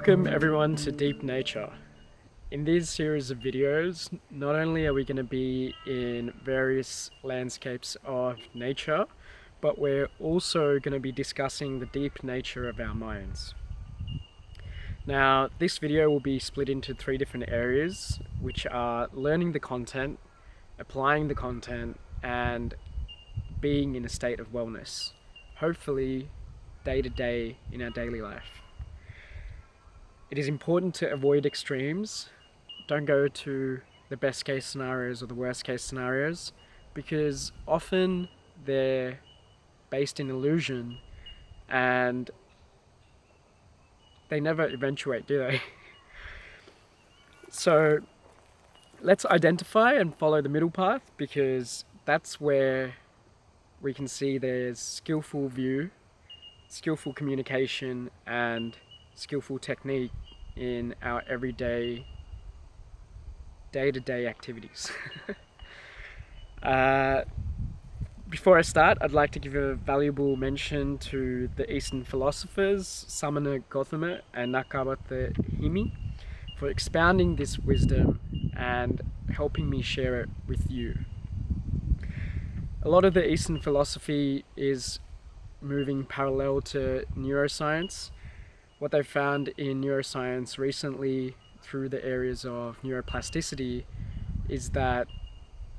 Welcome everyone to Deep Nature. In these series of videos, not only are we going to be in various landscapes of nature, but we're also going to be discussing the deep nature of our minds. Now, this video will be split into 3 different areas, which are learning the content, applying the content, and being in a state of wellness, hopefully day to day in our daily life. It is important to avoid extremes. Don't go to the best case scenarios or the worst case scenarios, because often they're based in illusion and they never eventuate, do they? So let's identify and follow the middle path, because that's where we can see there's skillful view, skillful communication, and skillful technique in our everyday, day-to-day activities. Before I start, I'd like to give a valuable mention to the Eastern philosophers, Samana Gotama and Nakawata Himi, for expounding this wisdom and helping me share it with you. A lot of the Eastern philosophy is moving parallel to neuroscience. What they've found in neuroscience recently through the areas of neuroplasticity is that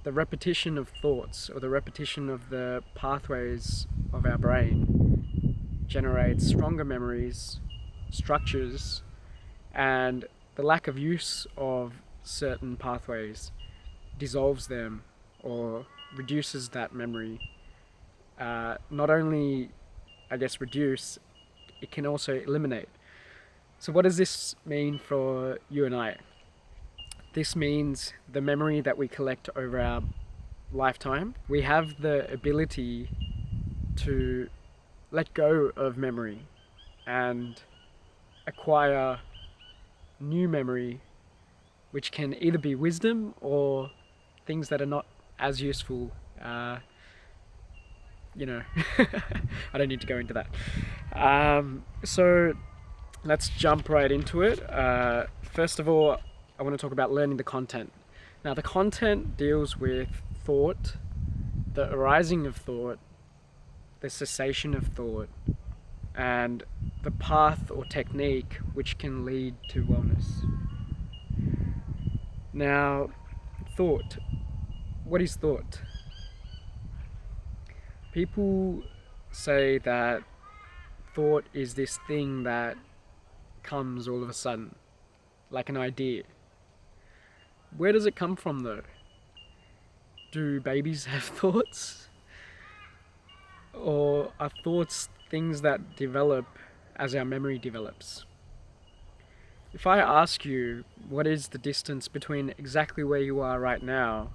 the repetition of thoughts, or the repetition of the pathways of our brain, generates stronger memories, structures, and the lack of use of certain pathways dissolves them or reduces that memory. Not only, reduce, it can also eliminate. So what does this mean for you and I? This means the memory that we collect over our lifetime. We have the ability to let go of memory and acquire new memory, which can either be wisdom or things that are not as useful. I don't need to go into that. So let's jump right into it. First of all, I want to talk about learning the content. Now, the content deals with thought, the arising of thought, the cessation of thought, and the path or technique which can lead to wellness. Now, thought. What is thought? People say that thought is this thing that comes all of a sudden, like an idea. Where does it come from though? Do babies have thoughts? Or are thoughts things that develop as our memory develops? If I ask you what is the distance between exactly where you are right now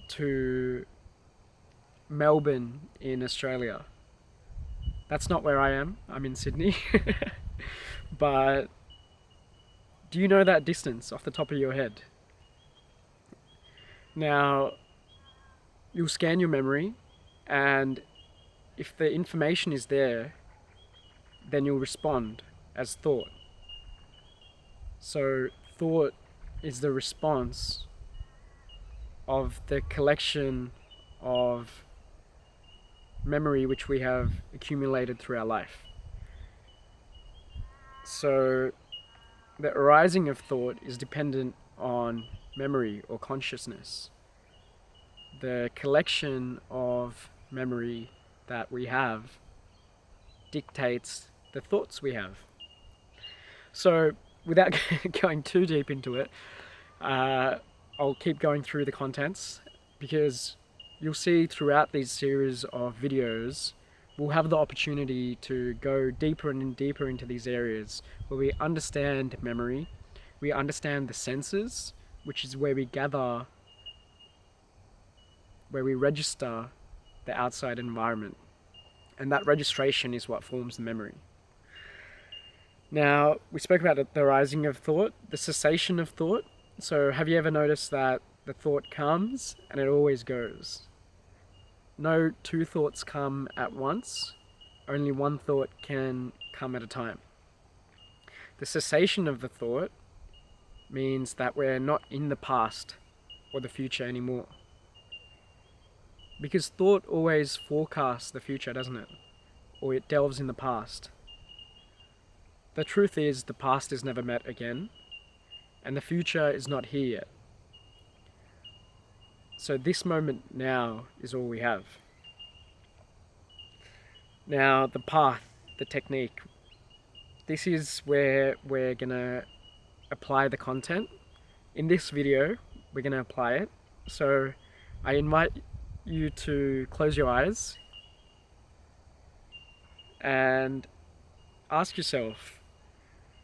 to Melbourne in Australia, that's not where I am. I'm in Sydney. But do you know that distance off the top of your head? Now, you'll scan your memory, and if the information is there, then you'll respond as thought. So thought is the response of the collection of memory which we have accumulated through our life. So the arising of thought is dependent on memory or consciousness. The collection of memory that we have dictates the thoughts we have. So without going too deep into it, I'll keep going through the contents, because you'll see throughout these series of videos we'll have the opportunity to go deeper and deeper into these areas where we understand memory, we understand the senses, which is where we gather, where we register the outside environment. And that registration is what forms the memory. Now, we spoke about the arising of thought, the cessation of thought. So have you ever noticed that the thought comes and it always goes? No 2 thoughts come at once. Only one thought can come at a time. The cessation of the thought means that we're not in the past or the future anymore. Because thought always forecasts the future, doesn't it? Or it delves in the past. The truth is, the past is never met again, and the future is not here yet. So this moment now is all we have. Now, the path, the technique, this is where we're gonna apply the content. In this video, we're gonna apply it. So I invite you to close your eyes and ask yourself,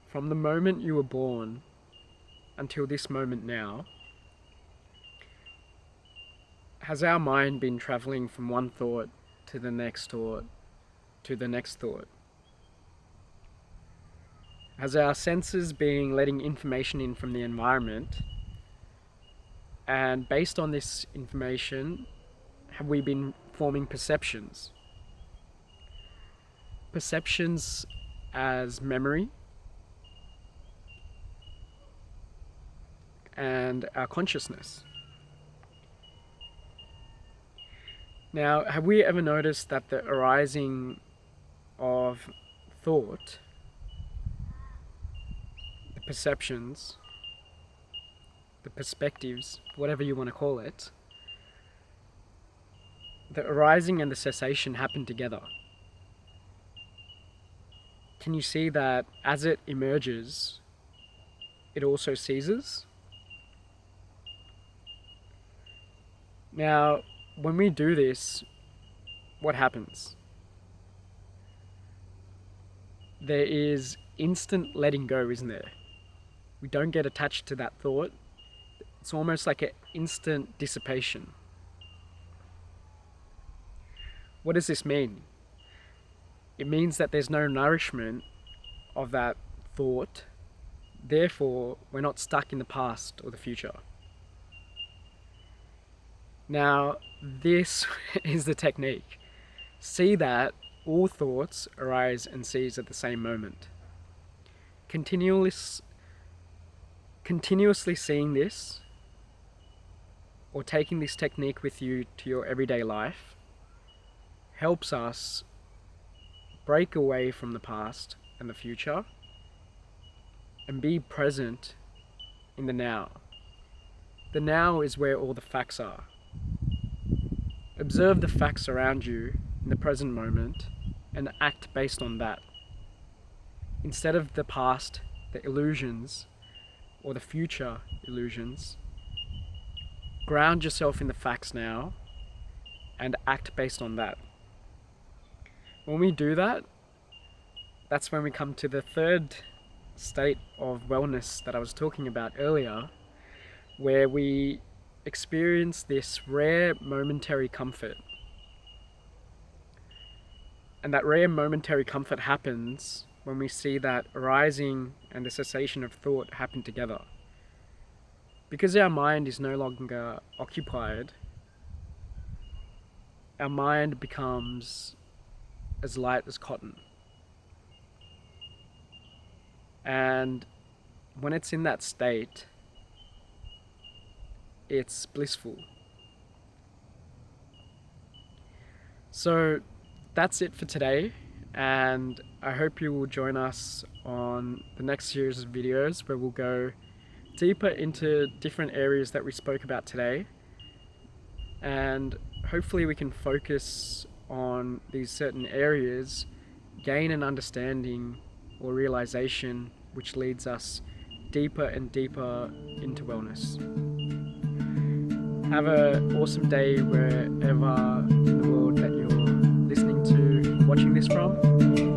from the moment you were born until this moment now, has our mind been traveling from one thought to the next thought to the next thought? Has our senses been letting information in from the environment, and based on this information, have we been forming perceptions? Perceptions as memory and our consciousness. Now, have we ever noticed that the arising of thought, the perceptions, the perspectives, whatever you want to call it, the arising and the cessation happen together? Can you see that as it emerges, it also ceases? Now, when we do this, what happens? There is instant letting go, isn't there? We don't get attached to that thought. It's almost like an instant dissipation. What does this mean? It means that there's no nourishment of that thought. Therefore, we're not stuck in the past or the future. Now, this is the technique. See that all thoughts arise and cease at the same moment. Continuously seeing this, or taking this technique with you to your everyday life, helps us break away from the past and the future and be present in the now. The now is where all the facts are. Observe the facts around you in the present moment and act based on that. Instead of the past, the illusions, or the future illusions, ground yourself in the facts now and act based on that. When we do that, that's when we come to the third state of wellness that I was talking about earlier, where we experience this rare momentary comfort. And that rare momentary comfort happens when we see that arising and the cessation of thought happen together. Because our mind is no longer occupied, our mind becomes as light as cotton. And when it's in that state, it's blissful. So that's it for today, and I hope you will join us on the next series of videos where we'll go deeper into different areas that we spoke about today, and hopefully we can focus on these certain areas, gain an understanding or realization which leads us deeper and deeper into wellness. Have an awesome day wherever in the world that you're listening to, watching this from.